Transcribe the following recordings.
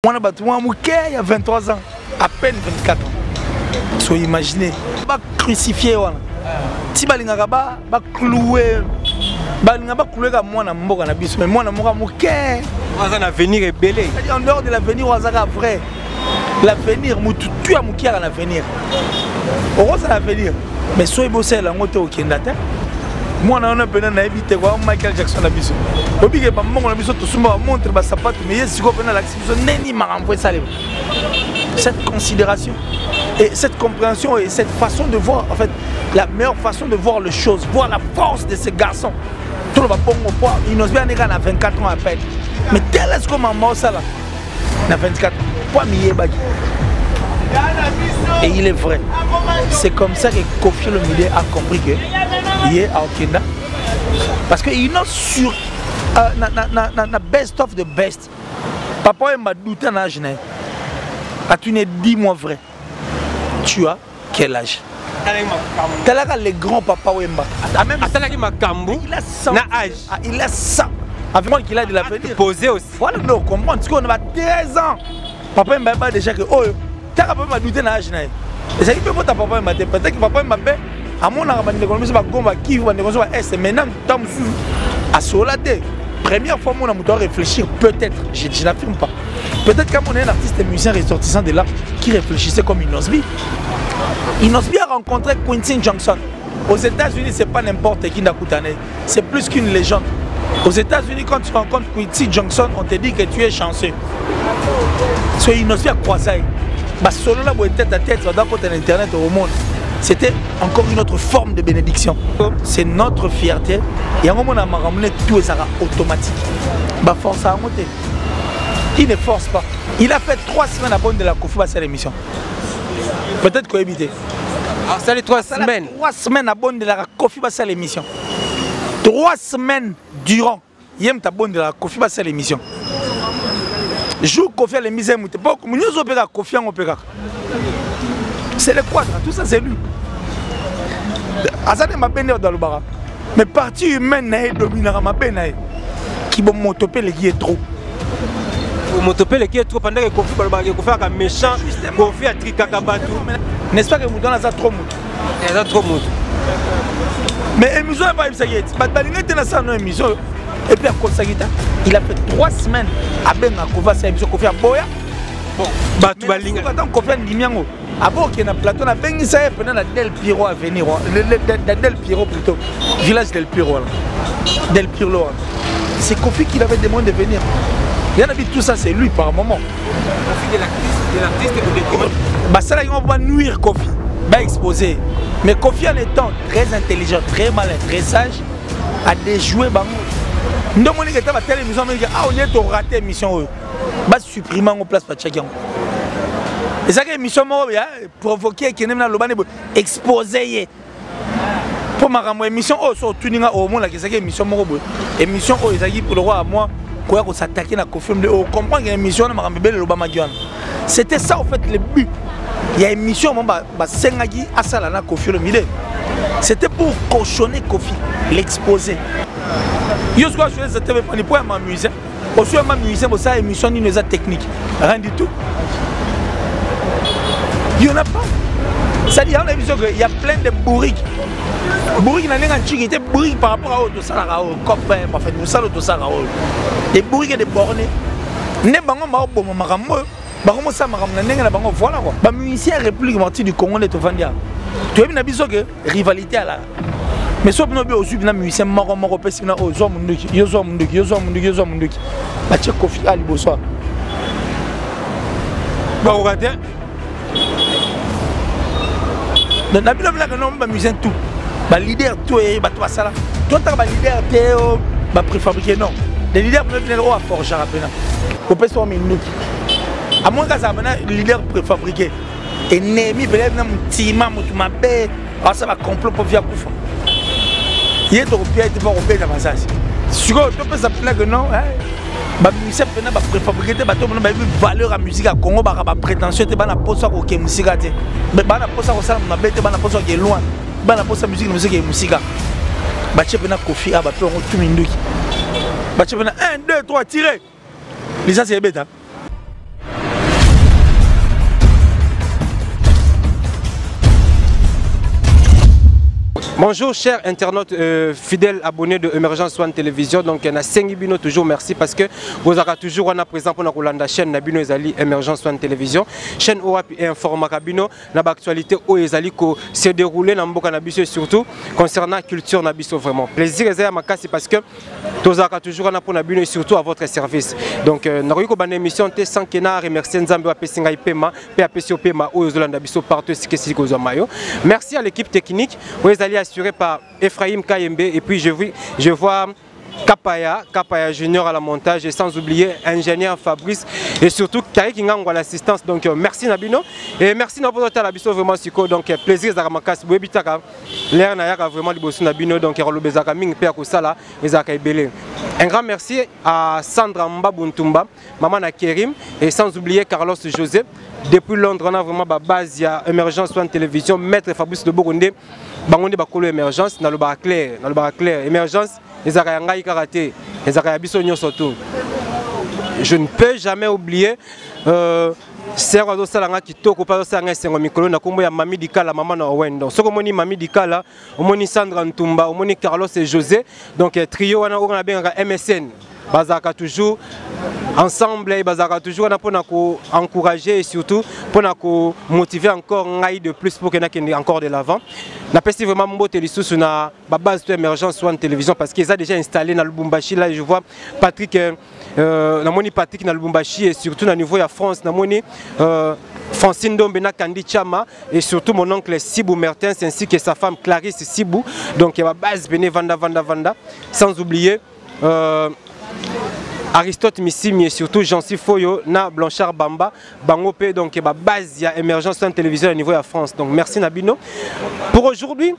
Moi, il y a 23 ans, à peine 24 ans. Soyez imaginez, ba crucifié si balingaka ba cloué balingaka cloué ka moi na mboka na biso mais moi na mboka moké waza na venir rebelle en dehors de l'avenir waza ka vrai l'avenir mutu tu as mukia na l'avenir orosa l'avenir mais soyez bossé la ngoto okenda te moi na pena na ebite kwa Michael Jackson na biso obike ba mbongo na biso to sumba montre ba sapato mais yesiko pena la biso neni marambo salé cette considération et cette compréhension et cette façon de voir, en fait, la meilleure façon de voir les choses, voir la force de ces garçons. Tout le monde il nous bien à 24 ans à peine. Mais tel est-ce qu'on m'a ça là, à 24 ans, pas millier. Et il est vrai. C'est comme ça que Kofi Olomide a compris qu'il est à Okenda. Parce qu'il innove sur la best of the best. Papa m'a douté en âge. Tu n'es 10 mois vrai. Tu as quel âge? Talaka les grands papa Wemba. Il a 100 âge. Il a 100. Avec moi qu'il a de la venir. Posé aussi. Voilà, non, comprendre. Parce qu'on a 13 ans. Papa Wemba déjà que oh, tu as pas douté dans l'âge. Et ça dit que papa Wemba peut-être que papa Wemba à mon arabane de l'économie va gomba qui va négocier est maintenant temps à solade. Première fois mon doit réfléchir peut-être, je n'affirme pas. Peut-être qu'à mon un artiste et musicien ressortissant de là qui réfléchissait comme Inosby. Inosby a rencontré Quincy Johnson. Aux États-Unis, c'est pas n'importe qui Nakutane, c'est plus qu'une légende. Aux États-Unis, quand tu rencontres Quincy Johnson, on te dit que tu es chanceux. So Inosby a croisé. Selon la tête à tête, dans internet au monde. C'était encore une autre forme de bénédiction. C'est notre fierté. Et à un moment, on a ramené tout et ça sera automatique. Force à monter. Il ne force pas. Il a fait 3 semaines à bonne de la Kofi à l'émission. Peut-être cohabiter. Alors ça les 3 semaines. 3 semaines à bonne de la Kofi à l'émission. 3 semaines durant. Il y a ta bonne de la Kofi à l'émission. Joue Kofi à l'émission. Nous opérons Kofi en opéra. C'est le quadre, tout ça c'est lui. Azane m'a béni dans le bara. Mais partie humaine n'est dominera ma béni. Qui va m'otoper les qui est trop. Pour m'otoper les qui est trop pendant que Kofi Balba qui fait un méchant Kofi a tricaka batou. N'est-ce pas que Mouton a trop mout? Il a trop mout. Mais émission n'est pas une Balinga était dans sa émission. Et puis à Kosagita, il a fait 3 semaines à Benga Kofa sa émission Kofi a Boya. Bon, Batou Balinga. Attends Kofi a Nimiango. Avant qu'il y ait un plateau, on a bien ça pendant la Del Piro à venir. Del Piro plutôt. Village Del Piro. Del Piro. C'est Kofi qui avait demandé de venir. Il y en a dit tout ça, c'est lui par moment. Kofi de l'artiste ou ça là, on va nuire Kofi. Va exposer. Mais Kofi en étant très intelligent, très malin, très sage, a déjoué Bango. Nous avons dit que tu as telle émission, on est raté l'émission. Va supprimer en place par chacun. Et ça que l'émission m'a provoqué qui n'aime pas exposer. Pour ma émission, sur Tuninga au monde, c'est l'émission m'a émission pour le roi à moi, quoi qu'on s'attaquer à Kofi, on comprend que l'émission m'a ramené le Obama. C'était ça en fait le but. Il y a une émission, Sengagi Asalana Kofi Olomide. C'était pour cochonner Kofi, l'exposer. Je suis pour m'amuser. Aussi, m'amuser pour ça, émission ni les techniques. Rien du tout. Il n'y en a pas. C'est-à-dire qu'il y a plein de bourriques. Bourriques, il était bourriques par rapport à autre salaire, au copain, parfait, nous salons tout ça. Des bourriques et des bornés. Ne bango bon marambo, bango ça marambo na bango voilà quoi. Ba musicien République Martyre du Congo est au Vandia. Tu as bien abiso que rivalité à la. Mais soit nous au sud na musicien maro pesi na o zo munduki, yo zo munduki. Ba che Kofi Ali Bosoa. Ba regardez. Donc, la non, musicien tout. Les leaders tout et toi ça là. Toi tu as leader Théo, préfabriqué non. Les leaders peuvent venir à forger à peine. Au peut soit minute. À moins que ça les leaders préfabriqués. Et Némi peut être un petit mamou tout ma paix. Ah ça va complot pour via Koufa. Il est européen et pas européen dans ça. Si tu peux ça que non, bah musicien peut pas préfabriqué des bateaux mais une valeur à musique à Congo bah prétention te bana posa ko ke musique te mais bana posa ko ça ma bête bana posa ke loin bana posa musique musique bah tu peux na Kofi ah bah peut on tout minduki bah tu peux na 1 2 3 tirer les ça c'est bête. Bonjour chers internautes fidèles abonnés de Emergence One Télévision. Donc on a Sengibino toujours merci parce que vous avez toujours on a présent pour la chaîne Nabino Ezali Emergence One Télévision. Chaîne OAP et informa Kabino na actualité au Ezali ko se dérouler na mboka na biso surtout concernant culture na biso vraiment. Plaisir ezali makasi parce que vous avez toujours on a pour Nabino et surtout à votre service. Donc na ko bana émission te sans que na remercier Nzambe wa pesinga ipema pe apesi opema o Yozolanda biso partout ce que c'est ko mayo. Merci à l'équipe technique où Ezali assuré par Ephraim Kayembe et puis je vois Kapaya Junior à la montage et sans oublier ingénieur Fabrice et surtout Tarik Ngango à l'assistance. Donc merci Nabino et merci Naboto Talabiso vraiment siko donc plaisir Zaramakasi Bouebitaka l'air Nayaka vraiment libosu Nabino donc Rolobezaka Ming Père Kosala et Zaka Ebele. Un grand merci à Sandra Mbabuntumba, maman na Kerim et sans oublier Carlos José. Depuis Londres on a vraiment ma base à Emergence One Télévision maître Fabrice de Bogonde bangonde bakolo émergence na le bar clair émergence les arayangai karaté les arayabiso nyonso tout. Je ne peux jamais oublier Serwa do salanga kitoko pa do salanga sengo mikolo na kombo ya Mami Dikala maman na Wendo. Soko moni Mami Dikala, omoni Sandra Ntumba, omoni Carlos et José. Donc trio wana on a bien MSN. Bazaka toujours ensemble et bazaka toujours pour encourager et surtout pour motiver encore ngai de plus pour qu'il y ait encore de l'avant. Na pesi vraiment mbote lissu na base de Emergence One Télévision parce qu'ils ont déjà installé dans Lubumbashi. Là je vois Patrick namoni Patrick na Lubumbashi et surtout na niveau ya France namoni Francine Dombena Kandi Chama et surtout mon oncle Sibou Mertens ainsi que sa femme Clarisse Sibou. Donc il y a base Bene Vanda sans oublier Aristote Missimi et surtout Jean-Cy Foyo na Blanchard Bamba Bangope donc ma base ya Emergence One Télévision au niveau de France. Donc merci Nabino. Pour aujourd'hui,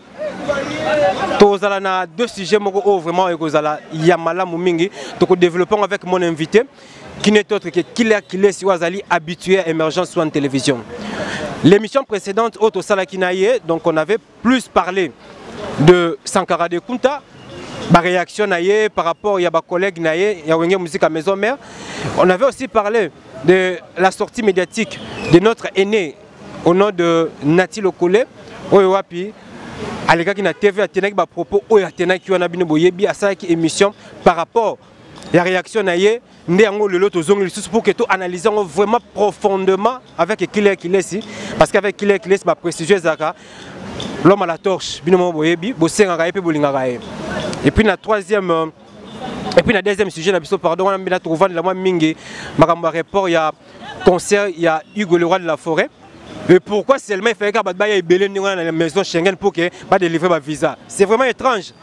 nous avons deux sujets vraiment Yamala Mumingi. Donc nous développons avec mon invité qui n'est autre que Killer si Wazali habitué à Emergence One Télévision. L'émission précédente Auto Salakinaye, donc on avait plus parlé de Sankara de Kunta. Ma réaction par rapport à ma collègue Naye, il y a musique à Maison Mère. On avait aussi parlé de la sortie médiatique de notre aîné au nom de Nati Lokole. Oyoapi, à l'écart qui n'a TV, à tenir des propos, Oyatena qui a une émission par rapport à la réaction Naye. Pour que tout analysons vraiment profondément avec Killer ici. Parce qu'avec Killer, c'est ma prestigieuse Zaka. L'homme à la torche, binomo boyebi, bossé en et bolingarae. Et puis la deuxième sujet, pardon, on a trouvé la moi mingi, ma rapport il y a concert, il y a Hugo le roi de la forêt. Et pourquoi seulement il fait qu'à Badbaye et Belén dans la maison Schengen pour que pas délivrer ma visa? C'est vraiment étrange.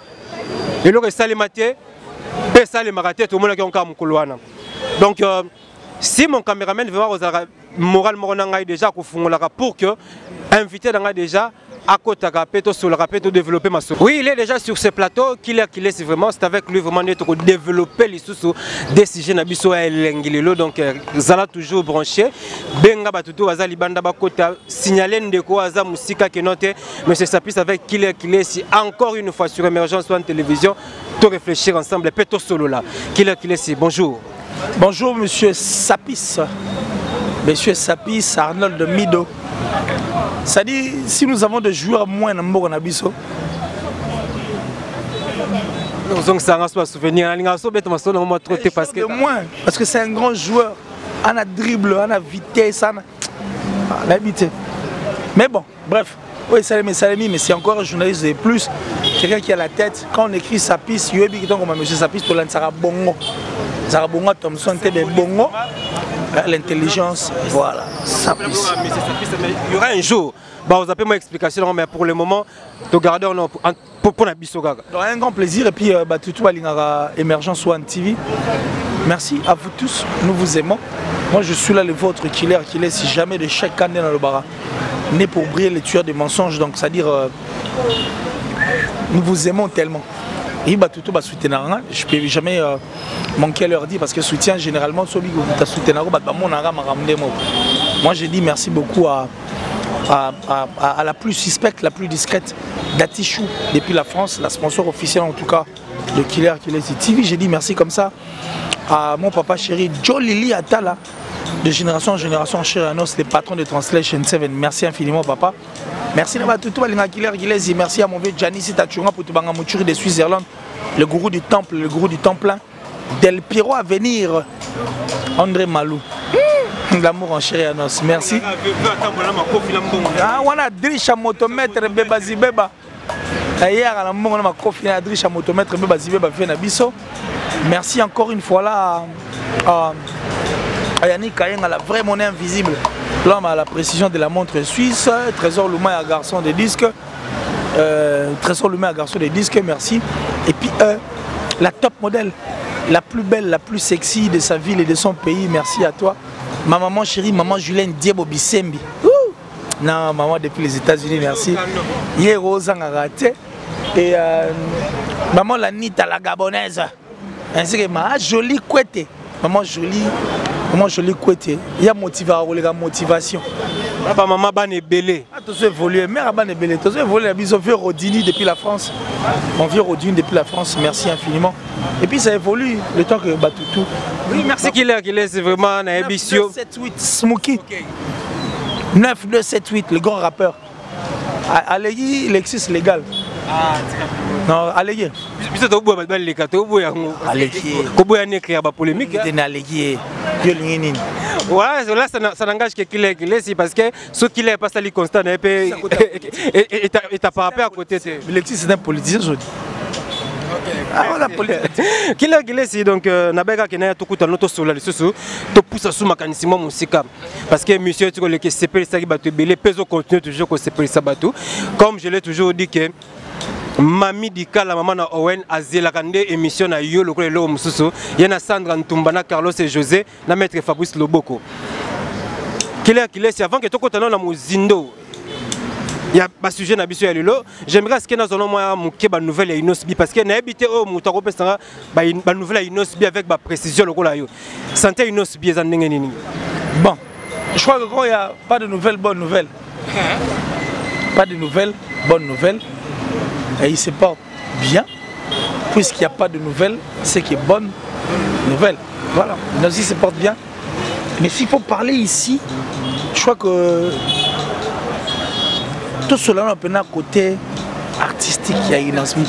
Et là ça les maté, et ça les maraté tout le monde qui ont encore mon donc si mon caméraman veut voir moral déjà pour que invité dans déjà à côté de développer ma soeur. Oui, il est déjà sur ce plateau. Qu'il est vraiment, c'est avec lui vraiment de développer les sous des sujets nabiso et l'engilelo. Donc, Zala toujours branché. Benga batuto azali banda bakota signaler ndeko aza musika que noté. Monsieur Sapis avec qu'il est si encore une fois sur Emergence One Télévision, tout réfléchir ensemble. Peto solo là. Qu'il est si bonjour. Bonjour Monsieur Sapis. Monsieur Sapis Arnold de Mido. Ça dit, si nous avons des joueurs moins nombreux en Abisso, nous avons un souvenir, parce que c'est un grand joueur, on a dribble, on a vitesse, on a habité. Mais bon, bref, oui, Salemi, mais c'est encore un journaliste de plus, quelqu'un qui a la tête. Quand on écrit Sapis, il y a M. Sapis, pour l'Ansara Bongo. Sarabongo Thompson était des bongo, l'intelligence, voilà. Sapis. Il y aura un jour, vous avez mon explication, mais pour le moment, tu gardes pour la Bissogaga. Un grand plaisir et puis tout à Emergence One TV. Merci à vous tous, nous vous aimons. Moi je suis là le vôtre killer si jamais de chaque année dans le bara. Né pour briller les tueurs de mensonges, donc c'est-à-dire nous vous aimons tellement. Et je ne peux jamais manquer leur dire parce que soutien généralement, moi je dis merci beaucoup à la plus suspecte, la plus discrète, Datichou, depuis la France, la sponsor officielle en tout cas de Killer TV. J'ai dit merci comme ça à mon papa chéri, Joe Lili Atala, de génération en génération, cher Anos, les patrons de Translation 7. Merci infiniment, papa. Merci à tout le monde. Merci à mon vieux Giannis Tachunga pour tout le monde de Suisse-Irlande, le gourou du temple, le gourou du temple. Del Piero à venir, André Malou. L'amour en chéri Anos, merci. Ah, on a Drisha Motomètre Bebazi Beba. Hier, on a confié à Drisha Motomètre Bebazi Beba Fenabiso. Merci encore une fois là à Yannick Kayeng, à la vraie monnaie invisible. L'homme à la précision de la montre suisse. Trésor Louma à garçon de disques. Trésor Louma à garçon de disques, merci. Et puis la top modèle, la plus belle, la plus sexy de sa ville et de son pays, merci à toi. Ma maman chérie, maman Julien Diebo Bisembi. Non, maman depuis les États-Unis, merci. Hier, Rosanga raté. Et maman Lanita, la gabonaise. Ainsi que ma jolie couette. Maman jolie couette. Il y a motivation. Papa, maman, ban est belé. Tout ça évolué. Mère, ban est belé. Tout ça évolué. Ils ont vu Rodini depuis la France. On vit Rodini depuis la France. Merci infiniment. Et puis ça évolue le temps que Batoutou. Oui, merci qu'il est, c'est vraiment un ambitieux. 9-2-7-8, Smokey. 9-2-7-8, le grand rappeur. Allez, Lexus légal. Ah, non, allez. Bisa to boya ba leka to boya ngo. Allez. Ko boya ne créer ba polémique. T'es allé. Ouais, là ça n'engage que qu'il est parce que ce qu'il est pas ça li constant et puis et t'as pas rapport à côté. Lexus c'est un politicien aujourd'hui. Ah, voilà, qu'il est donc nabeka que na to kuta noto sola le soso to poussa sous makanissimo musika parce que monsieur tu le que c'est ça qui ba te belé peso continue toujours que c'est ça bateau comme je l'ai toujours dit que Mami Dika la maman na Owen azela kande émission na yo lokole lo mususu yana Sandra Ntumbana Carlos et José na maître Fabrice Loboko qu'il est avant que to kotana na muzindo. Il y a un sujet na biso ya lelo. J'aimerais ce que nous allons moi muke ba nouvelle ya Inosbi parce que na habité au mutako pesanga ba nouvelle ya Inosbi avec ba précision lokola yo. Santé Inosbi za ndenge nini. Bon, je crois que quand il y a pas de nouvelles bonnes nouvelles. Pas de nouvelles bonnes nouvelles. Et il se porte bien. Puisqu'il n'y a pas de nouvelles, c'est qui est bonne nouvelle. Voilà, Inosbi se porte bien. Mais s'il faut parler ici, je crois que tout cela n'a pas un côté artistique qui a Inosbi.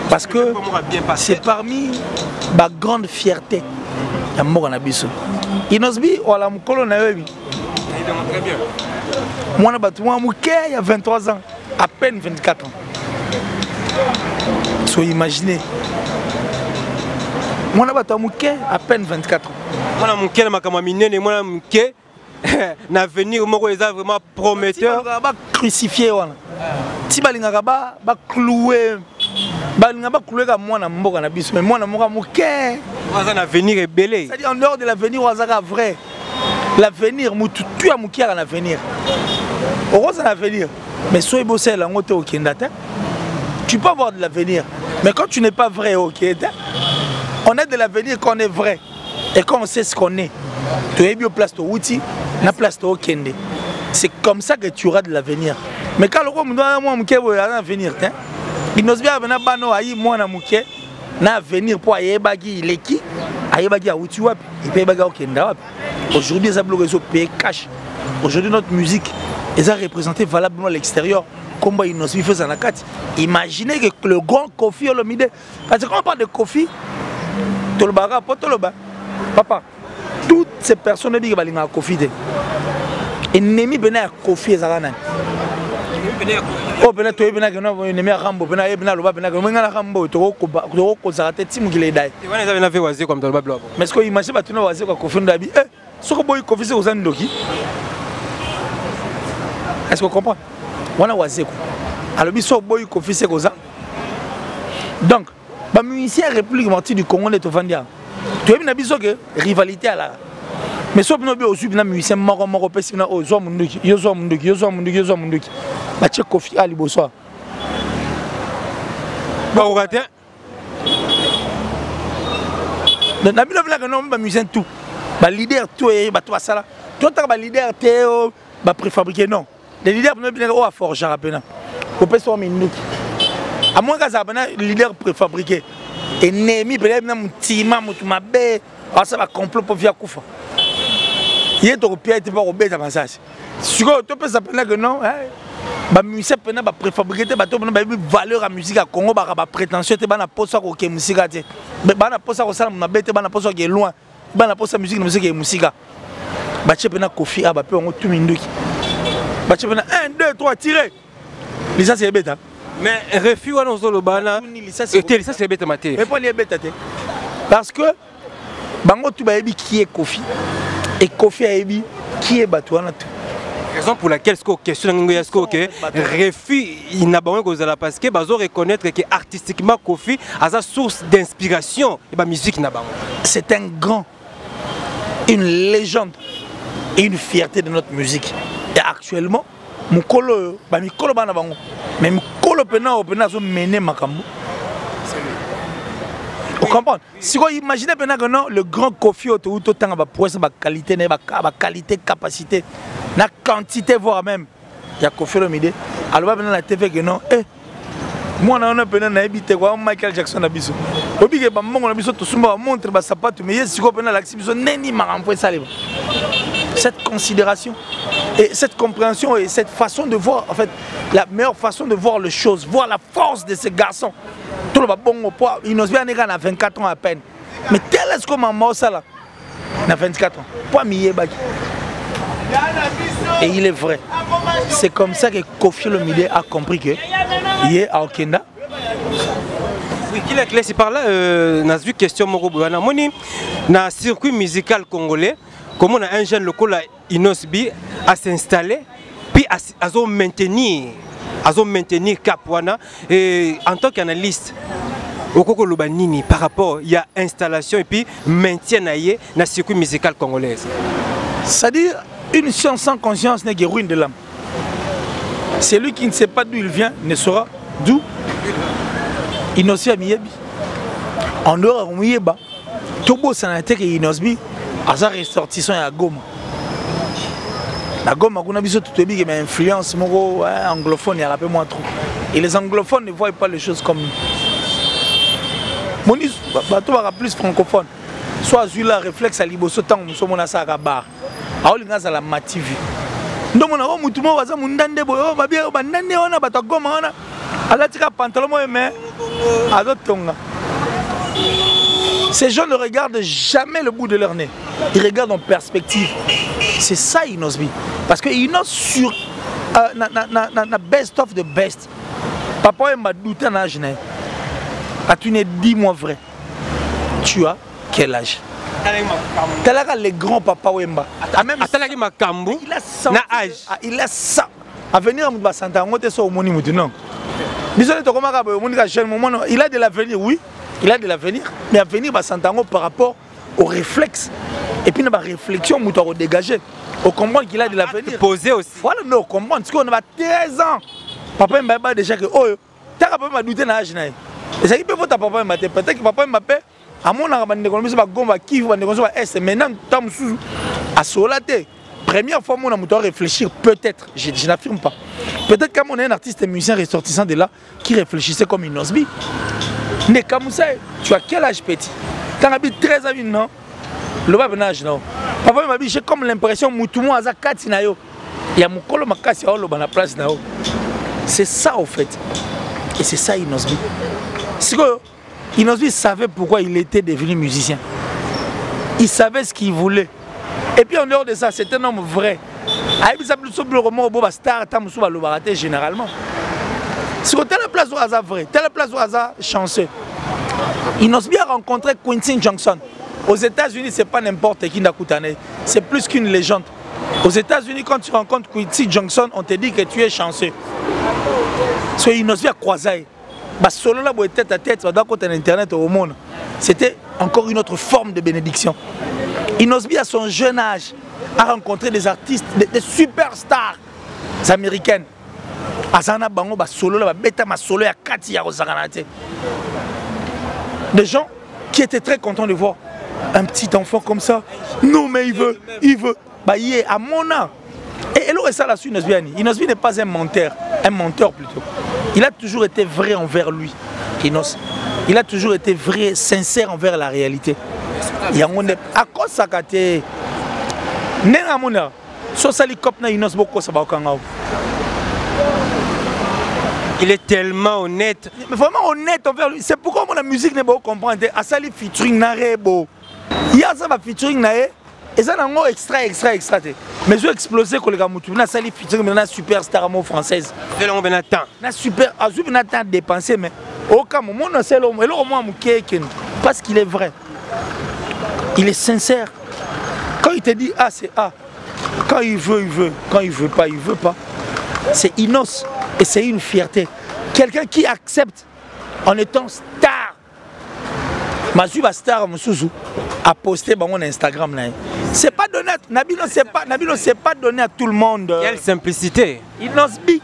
Parce que c'est parmi ma grande fierté. Il y a mort en abisso. Inosbi, voilà, mon colon a eu. Moi, il y a 23 ans, à peine 24 ans. Soyez imaginez. Moi, à peine 24 ans. Moi, je l'avenir vraiment prometteur. Crucifié. Si balinga ba cloué, balinga cloué comme moi na mboka na biso, mais moi na mboka muke. L'avenir est belé. C'est-à-dire en dehors de l'avenir, wazaka vrai. L'avenir, mutu tu as muki à l'avenir. Heureusement c'est l'avenir. Mais soyez bossé la ngote au kindata. Tu peux avoir de l'avenir, mais quand tu n'es pas vrai au kindata, on est de l'avenir quand on est vrai et quand on sait ce qu'on est. Tu es bien place au outil, na place au kende. C'est comme ça que tu auras de l'avenir. Mais quand le roi me doit moi muke un avenir, il nous bien venir bano ayi moi na muke na avenir pour ayer bagi leki, ayer bagi a outil wap, il paye bagi au kenda wap. Aujourd'hui les ablo réseau paye cash. Aujourd'hui notre musique est représentée valablement à l'extérieur. Comme Inosbi fait ça na kat. Imaginez que le grand Kofi Olomide, parce que quand on parle de Kofi, Tolobara, Potoloba, papa, toutes ces personnes qui sont à Kofi, ennemi bené à Kofi Zaranan. Oh bené toi bené que non ennemi à Rambo bené bené loba bené que moi ngana Rambo to ko zarate timu qui les dai. Tu vois les avez fait wazi comme Toloba blo. Mais ce que imagine ba tuna wazi ko Kofi ndabi eh ce que boy Kofi c'est aux andoki. Est-ce que vous comprenez? On a wazi ko. Alors biso boy Kofi c'est aux an. Donc ba musicien République Démocratique du Congo est au Vandia. Tu as vu nabiso que rivalité à la. Mais si on a vu aussi un musicien moro pesi na ozo munduki yozo munduki ba che Kofi Ali Bosoa ba ogaté na bino vla que non ba musicien tout ba leader tout et ba toi ça là tout ta ba leader Théo ba préfabriqué non les leaders no bien o a forger rapena ko pesi o munduki à moins que ça bana leader préfabriqué ennemi peut-être na mutima mutu mabe ça va complot pour via kufa. Il est au pied, il est pas au bête à massage. Si tu peux s'appeler que non, les musiciens peuvent préfabriquer des valeurs à musique à Congo, des prétentions, des posts à musique. Des posts à musique, des posts à loin, des posts à musique, des musique. Des posts à Kofi, des posts à tout le monde. Des posts à 1, 2, 3, tirez. Ça c'est bête. Mais refus à nos olobana, ça c'est bête maté. Mais pas les bêtes. Parce que Bango tu vas qui est Kofi et Kofi a qui est Batouana. Raison pour laquelle ce question est que refus il n'a pas besoin parce que bazo reconnaître que artistiquement Kofi a sa source d'inspiration et ba musique n'a pas. C'est un grand, une légende et une fierté de notre musique. Et actuellement, mon colo bana bango, mais mon colo pena zo mener makambo. Vous comprenez? Si vous imaginez que non, le grand Kofi autour de temps va prouver sa qualité, qualité, capacité, la quantité voire même. Il y a Kofi Olomide. Alors maintenant la TV que non, moi on a peine à habiter quoi Michael Jackson a biso. Obi que on a biso tout suma montre ba sapato mais si vous peine la biso neni marampo ça cette considération et cette compréhension et cette façon de voir en fait la meilleure façon de voir les choses, voir la force de ces garçons. Tout le bon poids, il nous vient à 24 ans à peine. Mais tel est-ce qu'on m'a ça là? À 24 ans. Pas millier baki. Et il est vrai. C'est comme ça que Kofi Olomide a compris que il est à Okenda. Oui, qu'il est clair, c'est par là, n'a vu question Moroboana. Moni, dans le circuit musical congolais, comment on a un jeune local Inosbi à s'installer, puis à maintenir Capwana et en tant qu'analyste au Koko Lubanini par rapport il y a installation et puis maintien dans le circuit musical congolais. C'est-à-dire une science sans conscience n'est que ruine de l'âme. Celui qui ne sait pas d'où il vient ne saura d'où il n'ose pas miyebi. En dehors de miyeba, tout beau ça n'a été que Inosbi à sa ressortissant à Goma. La Goma, on a vu tout le monde, mais influence anglophone, il y a un peu moins trop. Et les anglophones ne voient pas les choses comme nous. Mon bateau va plus francophone. Soit celui-là réflexe à l'Iboso, tant que nous sommes à Sarabar. Alors, il y a la mativi. Donc, on a un peu de ces gens ne regardent jamais le bout de leur nez. Ils regardent en perspective. C'est ça Inosbi. Parce que Inos sur na best of the best. Papa m'a douté en âge. Quand tu n'es dis-moi vrai. Tu as quel âge? T'as les grands papa Wemba. Il a ça. À venir à Santa Angote sur Moni Moutunon. Il a de l'avenir, oui. Il a de l'avenir. Mais à venir à Santa Angote par rapport au réflexe. Et puis, la réflexion, on doit dégager. On comprend qu'il a de l'avenir. Poser aussi. Voilà, non, on comprend. Parce qu'on a 13 ans. Papa m'a déjà que, oh, tu as pas douté dans l'âge. Et ça, il peut votre papa m'a peut-être que papa m'a fait. À mon avis, on a gomba qui va négocier S. Maintenant, tu as à solater. Première fois, on a réfléchir, peut-être, je n'affirme pas. Peut-être quand on est un artiste et musicien ressortissant de là, qui réfléchissait comme une Inosbi. Mais comme ça, tu as quel âge petit? Tu as 13 ans, non? Le bas âge, non? Papa m'a dit, j'ai comme l'impression que tout le monde a 4 ans. Il y a mon colo ma casse à la place. C'est ça, au fait. Et c'est ça, Inosbi. C'est que Inosbi savait pourquoi il était devenu musicien. Il savait ce qu'il voulait. Et puis en dehors de ça, c'est un homme vrai. Il a plus de romans au star, généralement. Si on telle place où hasard vrai, telle place où hasard chanceux. Inosbi a rencontré Quincy Johnson. Aux États-Unis, c'est pas n'importe qui Nakutane. C'est plus qu'une légende. Aux États-Unis, quand tu rencontres Quincy Johnson, on te dit que tu es chanceux. So Inosbi a croisé. Solo là, tête à tête, dans Internet au monde. C'était encore une autre forme de bénédiction. Inosbi, à son jeune âge, a rencontré des artistes, des superstars américaines. Azana Bango, solo là, beta ma solo à Kati à Rosaganate. Des gens qui étaient très contents de voir un petit enfant comme ça. Non, mais il veut. Il est à mon âge. Et là, ça la suite, Inosbi n'est pas un menteur plutôt. Il a toujours été vrai envers lui, Inos. Il a toujours été vrai, sincère envers la réalité. Il y a à cause de ça, Nenga mona. So sali cop na Inos boko sa ba kanga. Il est tellement honnête. Mais vraiment honnête envers lui. C'est pourquoi la musique n'est pas comprendre. Asali featuring na rebo. Il y a ça va featuring na e. Et ça n'a pas extra. Mais je vais exploser quand les gars moutou. Na sali featuring na superstar amo française. C'est l'homme Benatan. Na super. Azu Benatan dépensé mais aucun moment on c'est l'homme. Et là au moins moukéken. Parce qu'il est vrai. Il est sincère. Quand il te dit A, c'est A. Quand il veut, il veut. Quand il veut pas, il veut pas. C'est Inos. Et c'est une fierté. Quelqu'un qui accepte en étant star. Mazuba star Mousouzou a posté mon Instagram. C'est pas donné à Nabilo, c'est pas donné à tout le monde. Quelle simplicité. Inos bi.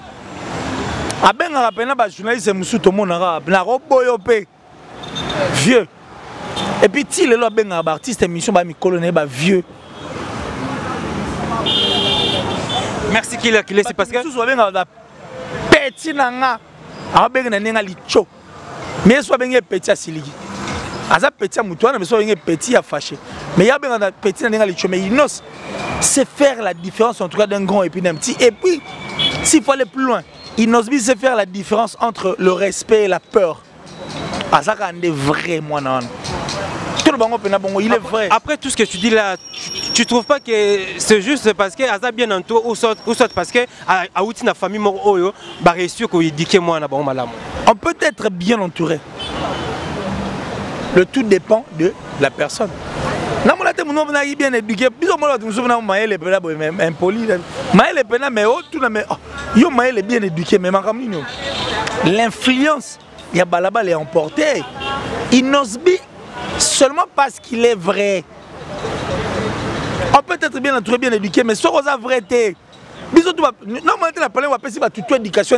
A ben rappelé ba journaliste Moussou tout le monde na roboyope. Vieux. Et puis si les lois ben artiste émission ba mi colonel ba vieux. Merci qu'il c'est parce que petit nanga a ben na nenga licho. Mais soit ben petit asiligi. Aza petit mutuana mais soit ben petit a fâché. Mais ya ben na petit na nenga licho mais Inos c'est faire la différence en tout cas d'un grand et puis d'un petit. Et puis s'il faut aller plus loin, Inos c'est faire la différence entre le respect et la peur. Azaka ande vrai moi non. Il est vrai. Après tout ce que tu dis là, tu trouves pas que c'est juste parce que Aza bien entouré ou soit parce que a outil na famille mo oyo ba réussir ko éduquer moi na ba malamu. On peut être bien entouré. Le tout dépend de la personne. Na mona te mon na bien éduqué. Biso mo tu me na maël pena même impoli. Maël pena mais oh tout na mais yo maël est bien éduqué mais makam nino. L'influence ya balaba les emporté. Inosbi seulement parce qu'il est vrai. On peut être bien entouré, bien éduqué, mais ce qu'on a vrai, non, on a parlé de la toute éducation.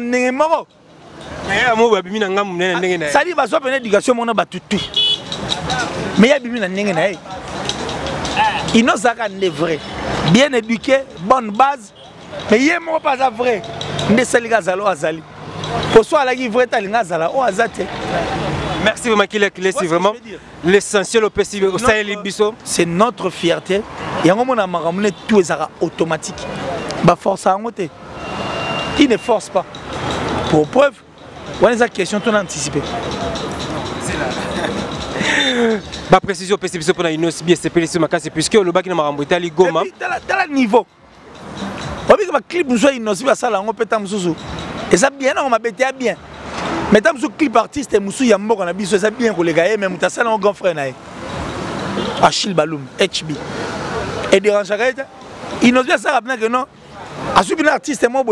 Ça dit que soit une éducation, on a tout. Mais il y a une il nous a vrai. Bien éduqué, bonne base, mais il n'y a pas vrai. Il y a azali. Pour soi, il y a vrai, il y a azali. Merci vraiment qu'il est vraiment l'essentiel au PCB au Sahel Bisso. C'est notre fierté. Et on a ramené tout les automatique. Bah force à monter. Il ne force pas. Pour preuve, on a des questions tout anticipées. C'est là. Bah précision PCB pour la Inos bien c'est sur ma case puisque le bac n'a pas remboursé ali goma. Dans le niveau. On dit que le clip nous soit Inos va ça là on peut t'amuser. Et ça bien on m'a bêté bien. Mais tant que clip artiste Moussou Yambo on a dit ça bien pour les gars mais tu as ça un grand frère naï. Achille Baloum HB. Et dérange arrête. Il nous dit ça rappeler que non. A subi artiste moi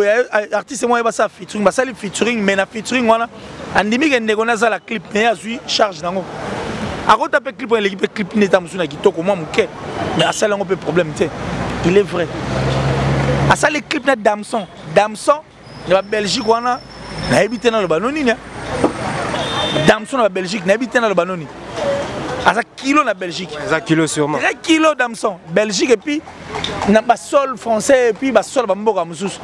va ça featuring ba ça le featuring mais na featuring wana andimi ke ndeko na ça la clip mais a suivi charge nango. A ko taper clip pour l'équipe clip neta Moussou na kitoko moi muke. Mais à ça là on peut problème tu. Il est vrai. A ça les clips na Damson la Belgique wana na habité dans le Banoni nia. Damson na Belgique na habité dans le Banoni. À ça kilo na Belgique. Ça kilo sûrement. 3 kilos Damson Belgique et puis na ba sol français et puis ba sol ba mboka mususu.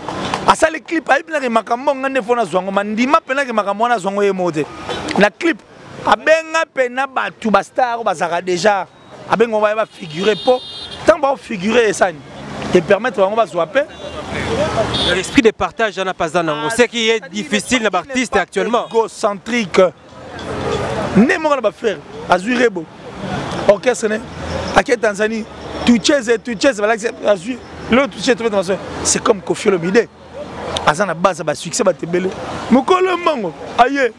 À ça les clips a bien makambo ngande fona zwango mandima pena ke makambo na zwango yemote. Na clip abenga pena ba tu ba star ba zaka déjà abenga va figurer po tant ba figurer ça et permettre on va swapper. L'esprit de partage n'a pas dans ce qui est difficile dans l'artiste actuellement. Égocentrique. Ne moi va faire Azurebo. Orchestre né à Tanzanie. Tu chaises voilà Azur. L'autre c'est comme Kofi Olomide. Azana base ba succès ba tebele. Mukolo mango. Aye.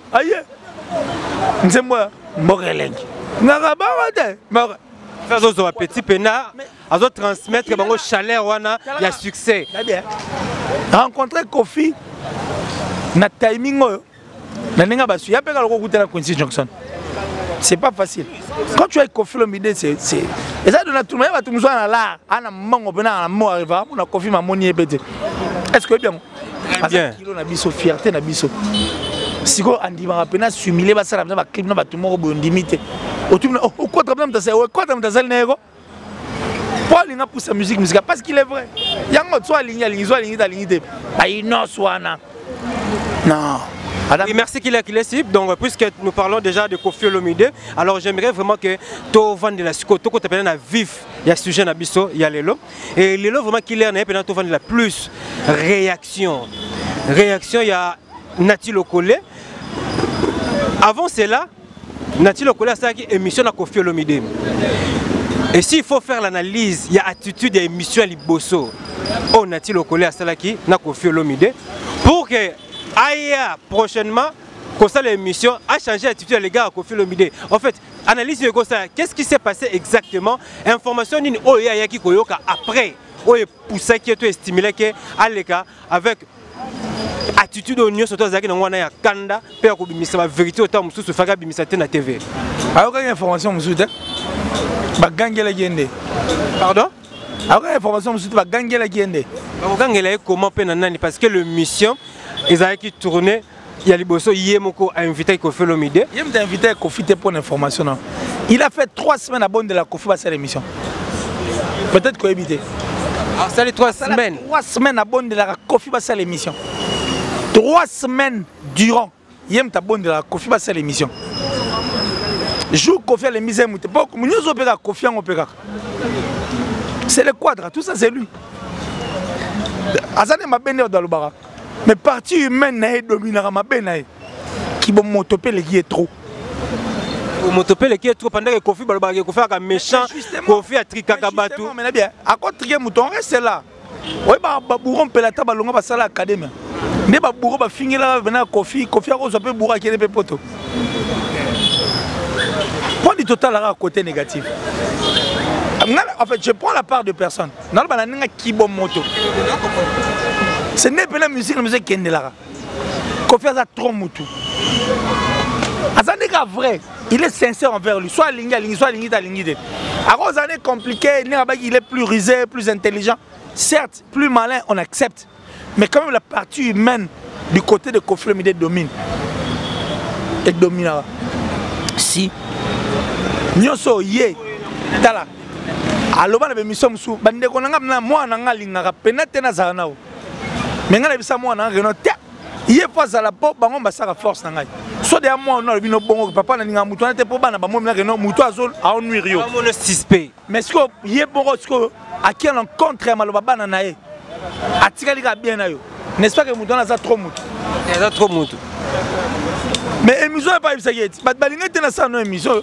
Nze moi Morelengi. Ngaba wate. Faire aux petits pena, à transmettre bango chaleur wana, il y a succès. Très bien. Rencontrer Kofi na timing na nenga basu ya peka loko kutela Quincy Johnson. C'est pas facile. Quand tu as Kofi Olomide c'est et ça donne tout le monde va tout muso na la ana mango pena na mo arriva na Kofi mamoni ebete. Est-ce que bien bien kilo na biso fierté na biso. Siko andima pena sumile ba sala ba clip na ba tout mo bondimité. Quoi tu nego? Paul il a poussé sa musique parce qu'il est vrai. Il y a un autre soit ligne. Non. Oui, merci qu'il est ici. Donc, puisque nous parlons déjà de Koffi Olomide, alors j'aimerais vraiment que tu vendes la suite, tu as vif, il y a sujet Nabiso, il y a Lelo. Et Lelo, vraiment qu'il est tu vendes la plus réaction. Réaction, il y a Nati Lokole. Avant cela, Nati Lokole a une émission à Koffi Olomide. Et s'il faut faire l'analyse, il y a attitude, il y a émission à Liboso. Oh, Nati Lokole a Salaki, na Koffi Olomide. Pour que Aya prochainement, comme ça l'émission a changé d'attitude les gars à Koffi Olomide. En fait, analyse de ça, qu'est-ce qui s'est passé exactement? Information d'une Oya qui koyoka après, Oya poussa qui est stimulé que Aleka avec attitude au niveau surtout Zaki n'ongwana ya kanda, père kubimisa la vérité autant musu se faga bimisa na TV. Alors quelle information musu te? Ba gangela gende. Pardon? Alors quelle information musu te ba gangela gende? Ba gangela comment pe nanani parce que le mission ils avaient qui tourné, il y a Liboso Yemoko a invité Koffi Olomide. Il m'a invité à Koffi pour l'information. Il a fait 3 semaines à bonne de la Koffi à cette émission. Peut-être qu'il a évité. Alors ça les 3 semaines. 3 semaines à bonne de la Koffi à cette émission. 3 semaines durant, il m'a bonne de la Koffi à cette émission. Jour Koffi à l'émission, c'est le quadre, tout ça c'est lui. Azane m'a béni dans le barak. Mais partie humaine n'est dominera ma benaï qui va m'otopé qui est trop. M'otopé qui est trop pendant que Koffi Balbagé Koffi a méchant Koffi a tricakabatou. Mais bien, à quoi trier mouton reste là. Oui bah bourron pelata balonga ba sala académie. Ne ba bourron ba finir là venir Koffi a rose peu bourra qui est peu poto. Point du total à côté négatif. En fait, je prends la part de personne. Dans le banana qui bon moto. Ce n'est pas la musique qui est là. Koffi a trop moutou. Azane est vrai. Il est sincère envers lui. Soit Lingi, soit Lingi. Alors, aux années compliquées, il est plus rusé, plus intelligent. Certes, plus malin, on accepte. Mais quand même, la partie humaine du côté de Koffi Olomide domine. Elle dominera. Si. Nyoso yé. Tala. Alors, on a mis ça sous. Bande konanga moi nanga lingara penate na zanao. Mais quand on a moi nanga no ta. Il est face à la porte, bango basara force nangai. Soit de moi on a bino bongo papa na ninga mutu na te po bana ba mo na no mutu azol a nuire yo. Mon suspect. Mais ce que yé bongo ce que à qui on rencontre maloba bana na ye. Atikali ka bien na yo. N'est-ce pas que mutu na za trop mutu. Il a trop mutu. Mais émission pas ça yeti. Ba balinga te na ça no émission.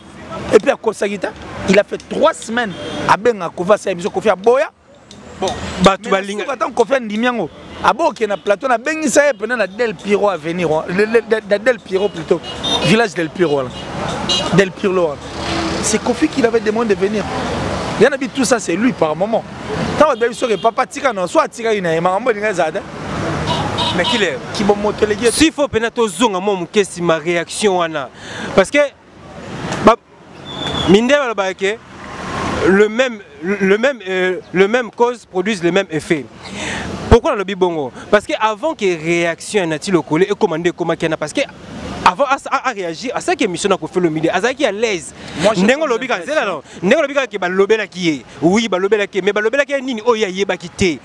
Et puis à Kosagita, il a fait 3 semaines à Benga Kova sa émission Koffi a boya. Bon, bah tu balinga. Attends Koffi ndimiango. Abo qui est na plateau na bengi ça est pendant Del Piro à venir Del Piro plutôt village Del Piro là. Del Piro. C'est Koffi qui l'avait demandé de venir. Il y en a tout ça c'est lui par moment. Tant on dit que papa tika non soit tika ina marambo linga zada. Mais qui est qui bon moto les gars. S'il faut penato zonga mon qu'est-ce ma réaction wana parce que minde ba ke le même cause produisent le même effet. Pourquoi le bibongo? Parce que avant que réaction Nati Lokole et commandé comment qu'il y en a parce que avant à réagir à ça qui émission na Koffi Olomide azaki à l'aise. Nengo lobika c'est là non. Nengo lobika ke ba lobela ki est. Oui ba lobela ki mais ba lobela ki nini o ya yeba kité.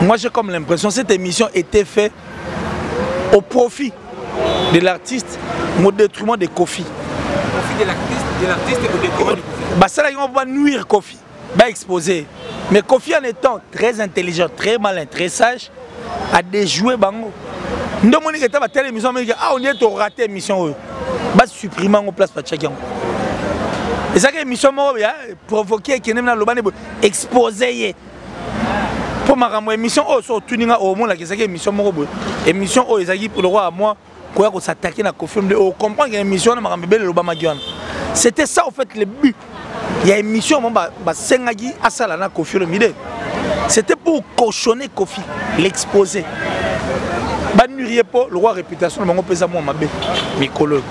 Moi j'ai comme l'impression que cette émission était faite au profit de l'artiste au détriment de Koffi. Au profit de l'artiste et au détriment de Koffi. Bah ça là on va nuire Koffi, va exposer. Mais Koffi en étant très intelligent, très malin, très sage, a déjoué bango. Nous avons dit que tu as telle émission, on dit que tu as raté l'émission. Va supprimer en place par chacun. Et ça que l'émission provoquer qui n'aime pas exposer. Pour ma émission, sur tuninga au monde, c'est que émission émission oh ezaki pour le roi à moi quoi qu'on s'attaquer à Koffi Olomide. On comprend que l'émission na belle l'Obama Guiana. C'était ça en fait le but. Il y a une émission Sengagi Asala na Koffi Olomide. C'était pour cochonner Koffi, l'exposer. Bah n'uriez pas le roi réputation le pesa moi mabe Mikolo.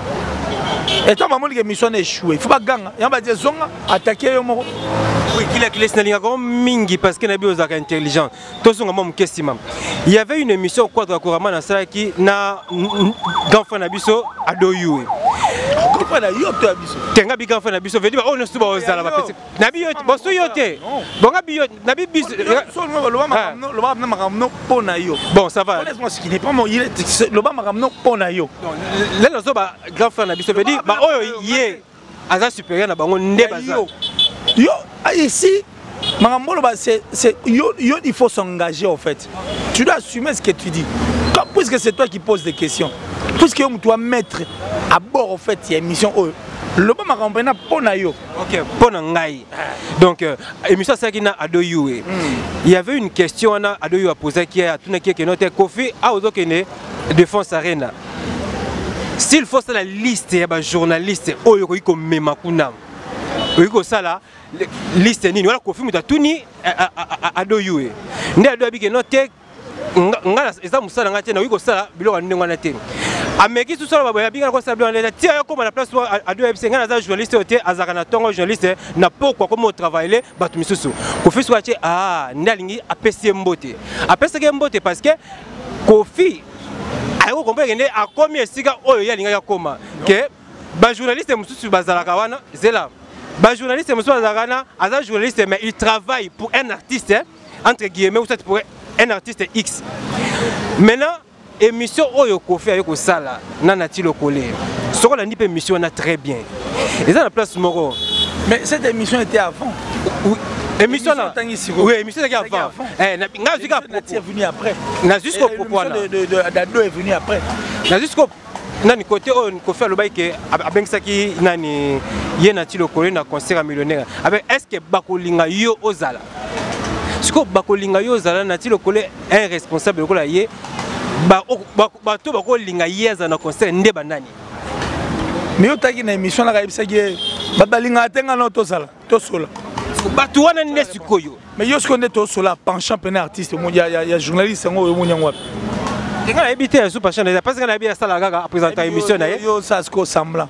Et toi maman l'émission a échoué. Il faut pas gagner. Il y a pas dire zonga attaquer yo moko. Oui, qu'il a laissé na linga mingi parce que nabi ozaka intelligent. Tosonga mom kestima. Il y avait une émission quadra couramment na ça qui na d'enfant nabiso adoyou. grand frère na yo to abiso tenga bi grand frère na biso veut dire on ne suba ozala ba petit na bi yo boso yo te bonga bi yo na bi biso le ba makamno pona yo bon ça va laisse-moi ce qui n'est pas mon il le ba makamno pona yo là zo ba grand frère na biso veut dire ba oyo ye aza supérieur na bango nde baza yo ici Marambolo, il faut s'engager en fait. Tu dois assumer ce que tu dis. Puisque c'est toi qui poses des questions. Puisque tu dois mettre à bord en fait il y a une émission. Le bon Marambena Ponayo. Ok, Ponangai. Donc, émission Sakina Adoyou. Il y avait une question à Adoyou à poser qui a tout qui notre Kofi à Ozokene Défense Arena. S'il faut ça la liste, il y a des journalistes. Oh, il y a Memakuna. Il y a ça là. Liste nini wala Kofi mutatuni adoyue nde adoyabi ke note ngala eza musala ngate na wiko sala biloko ndenge wana te ameki tout sala baboya binga ko sala biloko ndenge tia yo koma na place adoyabi se ngala za journaliste ote azaka na tongo journaliste na pourquoi comme au travailler batu misusu Kofi so ache ndalingi apesi mbote parce que Kofi ayo comprendre ne akomi esika oyo ya linga ya koma ke ba journaliste mususu bazalaka wana zela. Bah, journaliste, un journaliste, mais il travaille pour un artiste, hein, entre guillemets, ou pour un artiste X. Maintenant, émission Oyo Kofi avec Sala, Nanati le collé. Ce qu'on a dit, émission, on a très bien. Et ça, la place Moro. Mais cette émission était avant. Oui. Émission là. Oui, émission était avant. Nati est venu après. Jusqu'au pourquoi Dado est venu après. Jusqu'au nani côté on Kofi le bail que abengsaki nani yenati le collé na concert millionnaire. Avec est-ce que bakolinga yo ozala? Ce que bakolinga yo ozala nati le collé un responsable le collé yé ba to bakolinga yeza na concert nde banani. Mais yo taki na émission la kaibisaki balinga tenga na to sala to sola. Batu wana nde sikoyo. Mais yo ce qu'on est to sola penchant peine artiste il y a journaliste ngo mo nyangwa. Tenga habité à super chaîne parce que na bien ça la gaga présenter émission na yo ça ce qu'on semblant.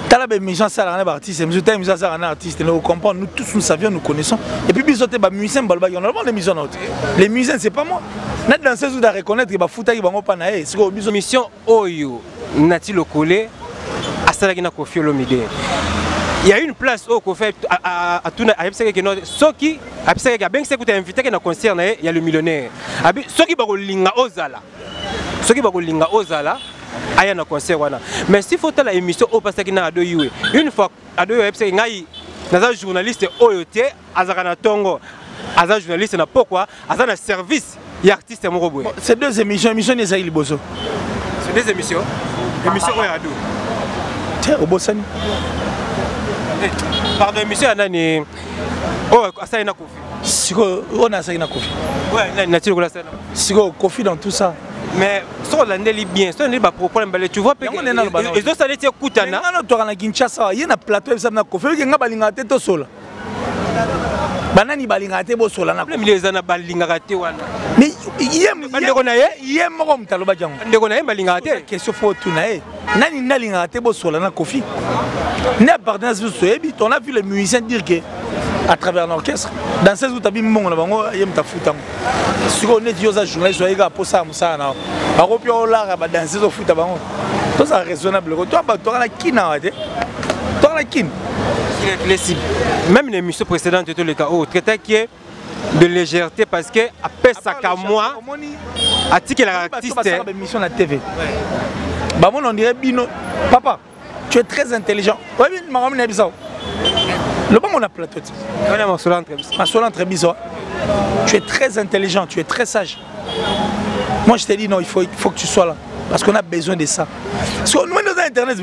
Tala be mission ça la artiste, mais tu mission ça la artiste, nous comprenons, nous tous nous savions, nous connaissons. Et puis bisoté ba musicien balba on a pas de mission autre. Les musiciens c'est pas moi. Net dans ces jours de reconnaître que ba futa ki bango pa na e, c'est ko mission oyo nati le collé à salaki na Kofi Olomide. Il y a une place au Kofi à tuna a epseke que notre soki a epseke ga ben se kuta invité que na concert na il y a le millionnaire. Abi soki ba ko linga ozala. Soki ba ko linga ozala aya na concert wana. Mais s'il faut la émission au pasaki na adoyue. Une fois adoyue epseke ngai na journaliste oyote azaka na tongo. Aza journaliste na pourquoi aza na service y artiste moko boye. C'est deux émissions ni za liboso. C'est deux émissions. Émission oyo ado. Tiens au Bossani. Pardon, émission nani oh asa na Kofi. Siko on a ça na Kofi. Ouais, nature ko la ça. Siko Kofi dans tout ça. Mais sur l'année bien, sur l'année problème tu vois et ça allait te kutana. Non to na Kinshasa, il y a un plateau ça na Kofi, il y a balinga te to sola. Banani balinga te bo sola na. Problème les ana balinga te wana. Mais yem moko mtaloba jango. Ndeko na yem balinga te. Question faut tout na e. Nani nalinga te bo sola na Kofi. Ne appartenance sur Soebi, on a vu les musiciens dire que à travers l'orchestre, dans ces où tu as vu mon bango, yem ta foutam. Si on est yosa journaliste, soyez gars pour ça na. Ba kopio la ba dans ces au foot bango. Tout ça raisonnable. Toi ba toi la kina te. Toi la kin. Même l'émission précédente de tous les cas, traité qui est de légèreté parce que après ça qu'à moi, à tirer l'artiste. C'est une émission à la TV. Bah on dirait Bino, papa, tu es très intelligent. Oui, mais ma ramène bizarre. Le bon on a plateau. On a ma solant très bizarre. Tu es très intelligent, tu es très sage. Moi je te dis non, il faut que tu sois là parce qu'on a besoin de ça. Parce que nous dans internet,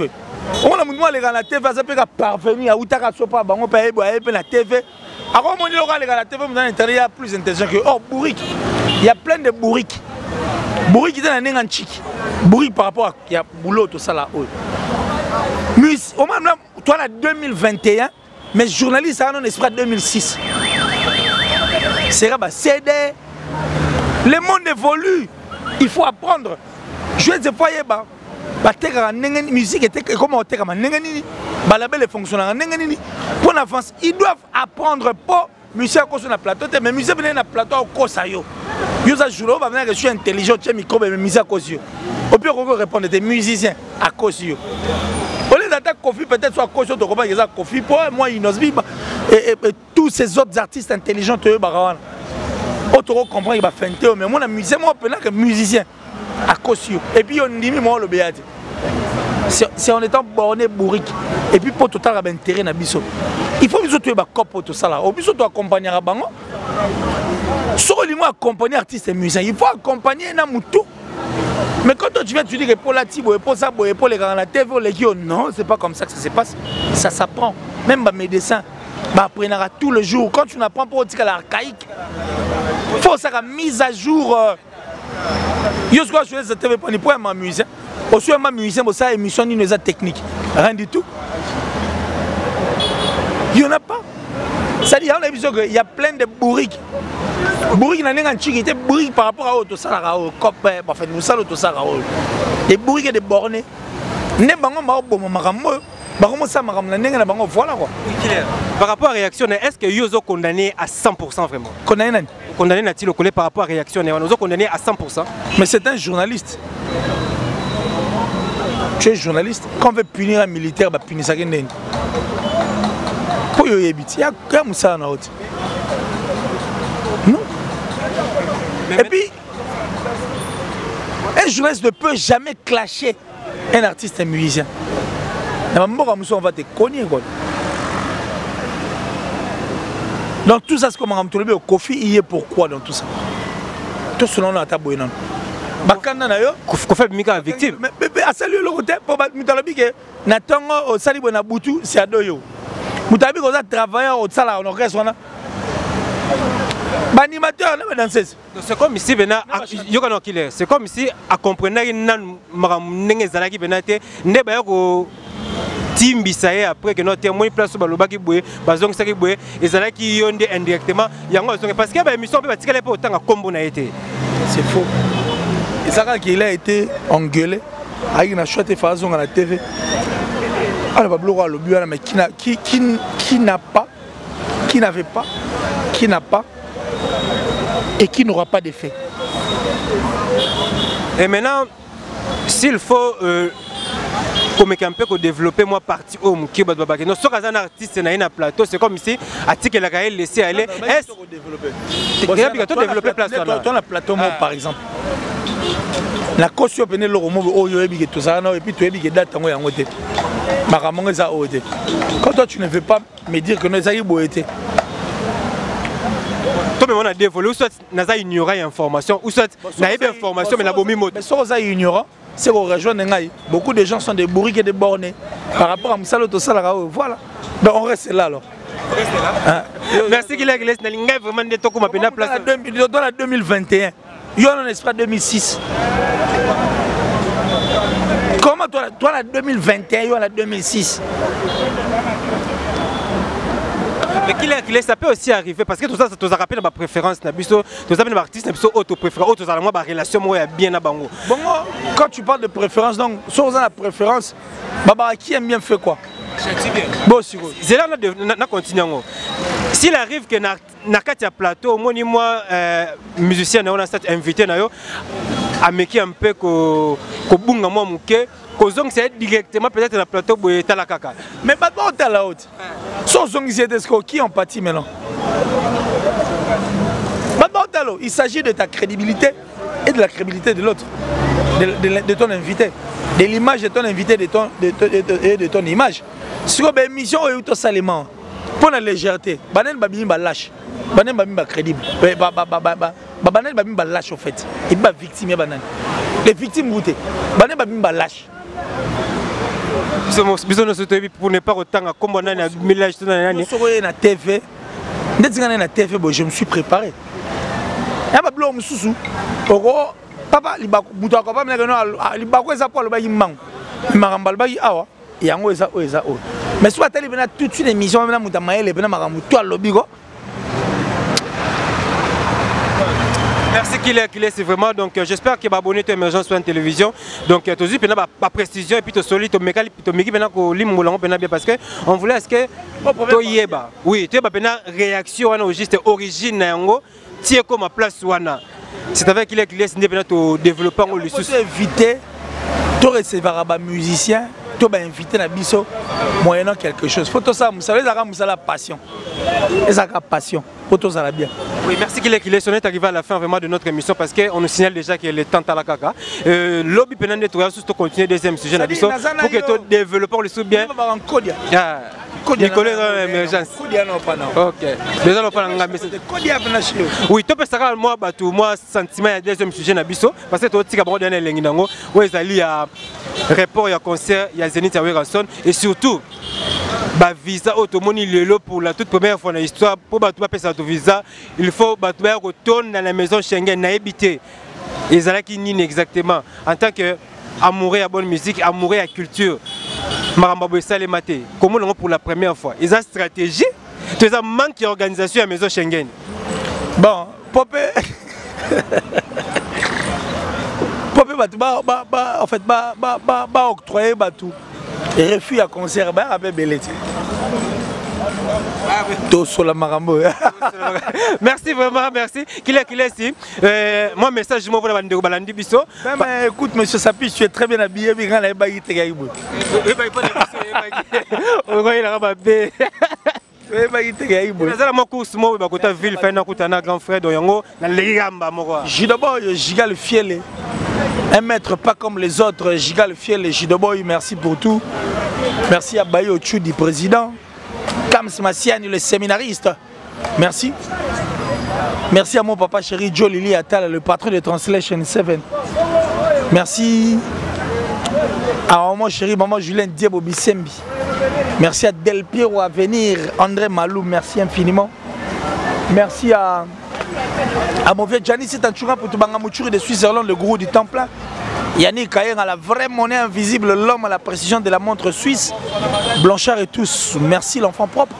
on a mon les gars la TV, ça peut parvenir à Outaka Sopa, on peut aller la TV. Alors on dit les gars la TV dans internet, il y a plus intelligent que oh bourrique. Il y a plein de bourriques. Bourrique dans un antique. Bourrique par rapport à il y a boulot tout ça là. Mais au même toi là 2021, mais journaliste ça non esprit 2006. C'est là CD. Le monde évolue. Il faut apprendre. Je vais te foyer ba. Bateka nengeni musique était comment oteka nengeni ba label fonctionne nengeni pour l'avance ils doivent apprendre pas musique à cause na plateau mais musique venir na plateau au kosa yo yo ça jour va venir que je suis intelligent tu micro mais musique à cause yo au pire on répondre des musiciens à cause yo au lieu d'attaquer Kofi peut-être soit coach de combat ils a Kofi pour moi Inosbi et tous ces autres artistes intelligents eux barawana auto comprendre il va feinter mais moi musicien moi pendant que musicien à Kosio et puis on dit moi le béat c'est en étant borné bourrique et puis pour total intérêt na biso il faut biso tuer ba cop pour tout ça là au biso to accompagner à bango sur le mot accompagner artiste et musicien il faut accompagner na mutu. Mais quand tu viens, tu dis que pour la Tibo, pour ça, pour les gars dans la TV, non, c'est pas comme ça que ça se passe. Ça s'apprend. Même les médecins, apprennent tous les jours. Quand tu n'apprends pas au tic à l'archaïque, il faut ça mise à jour. Je suis sur la TV pour ma musicien. Aussi, ma musicien, pour ça, émission ni nos techniques. Rien du tout. Il n'y en a pas. C'est-à-dire, il y a plein de bourriques. Bourrique n'a pas de bourrique par rapport à autre salaire au cop fait nous ça l'autre salaire des bourriques et des bornés ne bango ma bon marambo bango ça maram na nenga na bango voilà quoi. Par rapport à réaction est-ce que Yozo condamné à 100% vraiment condamné n'a-t-il collé par rapport à réaction Yozo condamné à 100%? Mais c'est un journaliste. Tu es journaliste quand on veut punir un militaire bah punir ça qu'est pour yo yebiti ya comme ça na autre. Non. Et puis, un journaliste ne peut jamais clasher un artiste et un musicien. On va te connaître. Donc tout ça, c'est comme on a Kofi, il est pourquoi dans tout ça. Tout ce nom-là, tu as besoin. Bakanda na yo Kofi Mika victime. Mais à saluer le côté pour Mutalabi que Natango Sali Bonabutu c'est à doyo. Mutalabi qu'on a travaillé au sala on orchestre on a animateur c'est comme ici c'est comme ici à comprendre nan maramnenge zalaki benate ndeba yako timbisaye après que notre témoin place balobaki boye bazong saki boye ezalaki yonde indirectement yango parce que ba émission peut batikala pas autant kombo na été c'est faux et ça qu'il a été engueulé avec une chouette façon à la TV alors bablo le but mais qui n'a pas qui n'avait pas qui n'a pas et qui n'aura pas d'effet. Et maintenant, s'il faut comme un peu développer moi partie homme qui va développer. Non, soit un artiste na un plateau, c'est comme ici, article la gaël laisser aller. Est-ce que développer place là? Toi la plateau par exemple. La caution venait le romo oh yo ebi tout ça non et puis tu ebi date tango yango te. Maramonga za ote. Quand toi tu ne veux pas me dire que nous avons été toi même on a développé ou soit naza ignorant information ou soit naïve information mais la bomi mot mais soit ça ignorant c'est qu'on rejoindre ngai beaucoup de gens sont des bourriques et des bornés par rapport à Moussalo tout ça là voilà donc on reste là alors merci qu'il a laissé na linga vraiment de toko mapena place dans la 2021 yo on espère 2006 comment toi la 2021 yo la 2006 mais qu'il est, ça peut aussi arriver parce que tout ça, ça te rappelle ma préférence, tout ça, mes artistes, auto préférence, auto ça, moi, ma relation, moi, bien à bango. Bon, quand tu parles de préférence, donc, sur la préférence, Baba, qui aime bien faire quoi? Bon, c'est là, on continue. S'il arrive que na plateau, moi, musicien, on a cet invité, à me qui un peu ko bunga moi mouké. Kozong c'est directement peut-être dans le plateau pour la caca. Mais pas dans la haute. Sans zong qui en pâtit maintenant. Il s'agit de ta crédibilité et de la crédibilité de l'autre, de ton invité, de l'image de ton invité, de ton image. Sur une émission où tu as salement pour la légèreté, banen babim ba lâche, banen babim ba crédible, banen babim ba lâche au fait. Il ba victime banen. Les victimes goûtées, banen babim ba lâche. Pour ne pas autant comme on a un mélange na TV. Je me suis préparé. Il y a un sous papa, il y a un mais soit tu as toute une émission, merci qu'il est, c'est vraiment donc j'espère que abonné à Émergence sur télévision donc tu as dit pas précision et puis tu solide tu mécanique tu m'équipe maintenant que l'immolant bien parce que on voulait est-ce que tu yeba oui tu as pas réaction on juste origine yango tu es comme à place wana c'est avec qu'il est signé maintenant tu développer le sous éviter tu recevoir un musicien tu vas inviter na biso moyennant quelque chose. Faut tout ça, vous savez, ça la passion. Et ça la passion. Faut tout ça la bien. Oui, merci qu'il est arrivé à la fin vraiment de notre émission parce qu'on nous signale déjà qu'il est temps à la caca. Lobby pendant de toi, surtout continuer deuxième sujet na biso pour que tu développes le sous bien. Nicolas émergence. Ok. Déjà on parle en oui, tu peux savoir moi sentiment ya deuxième sujet na biso parce que tu tika bon dernier lengi nango ouais ezali ya report ya concert ya Zenith ya Weranson et surtout ba visa automoni lelo pour la toute première fois dans l'histoire pour ba tu passer ton visa il faut ba tu retourner dans la maison Schengen na habiter ezalaki nini exactement en tant que amoureux à bonne musique amoureux à culture maramba bossa les maté comment on pour la première fois ils ont stratégie tu as manque d'organisation à maison Schengen bon Popé Popé en fait octroyer tout et refus à concert avec Belletti. Merci vraiment, merci. Qu'il est ici. Moi, message, je m'envoie la bande de Balandi Bisso. Écoute, monsieur Sapi, tu es très bien habillé. Mais quand il y a Giga le fiel, un maître pas comme les autres. Giga le fiel, Gidoboy, merci pour tout. Merci à Bayo Tchoudi, président. Kams Massiani, le séminariste. Merci. Merci à mon papa chéri Joe Lili Attal, le patron de Translation 7. Merci à maman chérie, maman Julien Diebo Bissembi. Merci à Del Piero à venir, André Malou, merci infiniment. Merci à mon vieux Gianni, c'est un choura pour tout Bangamouchouri de Suisse-Irlande, le gourou du temple. Yannick Kayen à la vraie monnaie invisible, l'homme à la précision de la montre suisse. Blanchard et tous, merci l'enfant propre.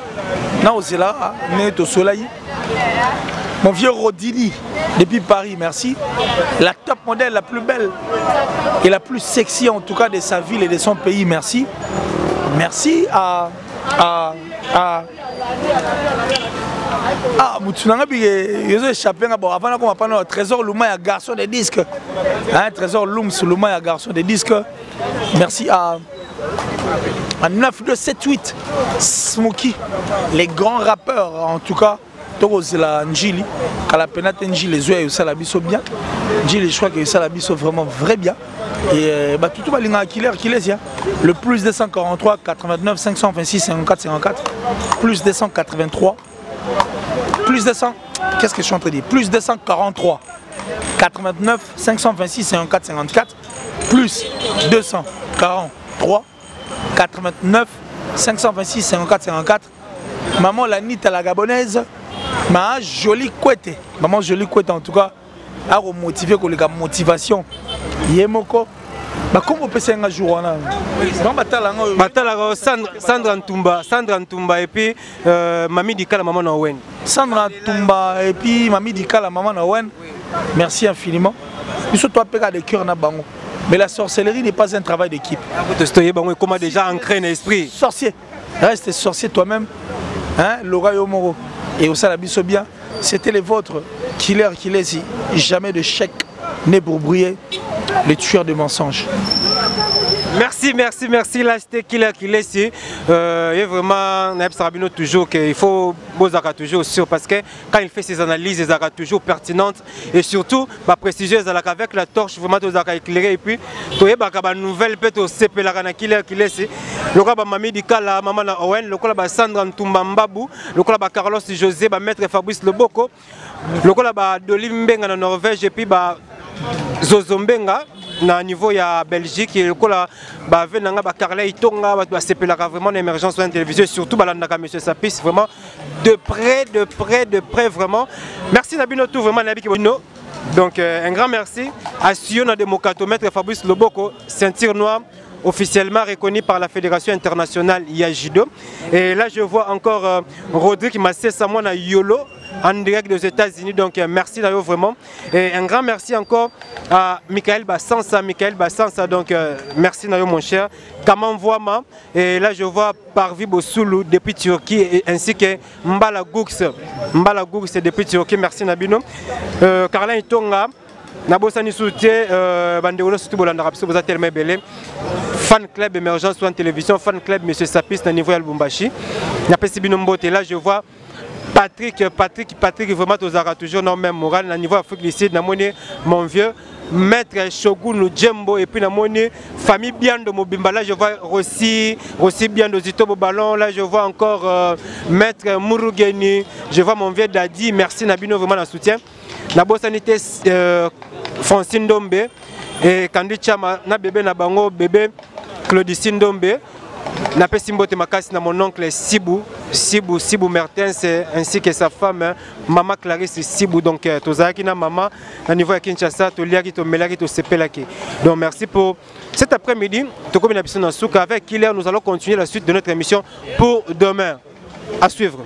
Non, c'est là, né au soleil. Mon vieux Rodini, depuis Paris, merci. La top modèle, la plus belle et la plus sexy en tout cas de sa ville et de son pays, merci. Merci à Moutsunanga, ils ont échappé avant qu'on va prendre Trésor Louma et garçon des disques. Hein, Trésor Loum sous Louma et garçon des disques. Merci à 9278 Smokey, les grands rappeurs en tout cas. C'est la Njili, quand la pénate Njili, les yeux, ça la biso bien. Njili, je crois que ça la biso vraiment vrai bien. Et tout va l'inga killer le plus 243 89 526 54 54 plus 283 plus 200 qu'est-ce que je suis en train de dire plus 243 89 526 54 54 plus 243 89 526 54 54 maman la nite à la gabonaise ma jolie couette maman jolie couette en tout cas a remotivé que la motivation yemoko comment on peut faire un jour Sandra Ntumba et puis Mami Dikala maman Nawen. Sandra Ntumba et puis Mami Dikala maman Nawen. Merci infiniment. Nous sommes toi de cœur na bango. Mais la sorcellerie n'est pas un travail d'équipe. Comment déjà ancré dans l'esprit. Sorcier. Reste sorcier toi-même. Hein, Laura Yomoro. Et au Salabiso bien. C'était les vôtres. Killer si jamais de chèque n'est pour briller. Les tueurs de mensonges. Merci. Là, c'était Killer ici. Et vraiment, Naïb Sarabino toujours qu'il faut Bozaka toujours sûr parce que quand il fait ses analyses, il sera toujours pertinentes et surtout précieuse avec la torche vraiment tout éclairé et puis tu as une nouvelle peut au CP la Killer ici. Le cas Mami Dikala, Maman Owen, le cas Sandra Ntumba Mbabu, le cas Carlos José, maître Fabrice Leboko, le cas d'Olive Mbenga en Norvège et puis Zozombenga na niveau ya Belgique et le cola venanga Carla Itonga sepelaka vraiment l'émergence sur la télévision surtout balandaka monsieur Sapis vraiment de près vraiment merci Nabino tout vraiment Nabi Kibino donc un grand merci à Sion Demokato maître Fabrice Loboko ceinture noire officiellement reconnu par la Fédération internationale Yajido et là je vois encore Rodrigue Massé Samona Yolo en direct des États-Unis, donc merci d'ailleurs vraiment. Et un grand merci encore à Michael Bassansa, donc merci d'ailleurs mon cher. Kaman Voama, et là je vois Parvi Bosoulou depuis Turquie, ainsi que Mbala Goux depuis Turquie, merci Nabino. Carlin Itonga, Nabosani Souté, Bandéolo Soutou Bolanda Rapso, vous êtes tellement belé. fan club Émergence One Télévision, fan club Monsieur Sapis na niveau ya Lubumbashi. Na pesi bino mbote là je vois Patrick vraiment tozara toujours non même moral na niveau Afrique du Sud na moni mon vieux Maître Shogun Djembo et puis na moni famille Biando Mobimba là je vois aussi Biando Zitobo Ballon là je vois encore Maître Murugeni, je vois mon vieux Dadi, merci Nabino vraiment na soutien. Na bosanité Francine Dombe et Kandi Chama na bébé na bango bébé Claudicine Dombe. Na pesimbo te makasi na mon oncle Sibou Mertens ainsi que sa femme maman Clarisse Sibou. Donc tozaki na maman na niveau ya Kinshasa to liaki to melaki to sepelaki. Donc merci pour cet après-midi. Tokomi na biso na souka avec Killer, nous allons continuer la suite de notre émission pour demain. À suivre.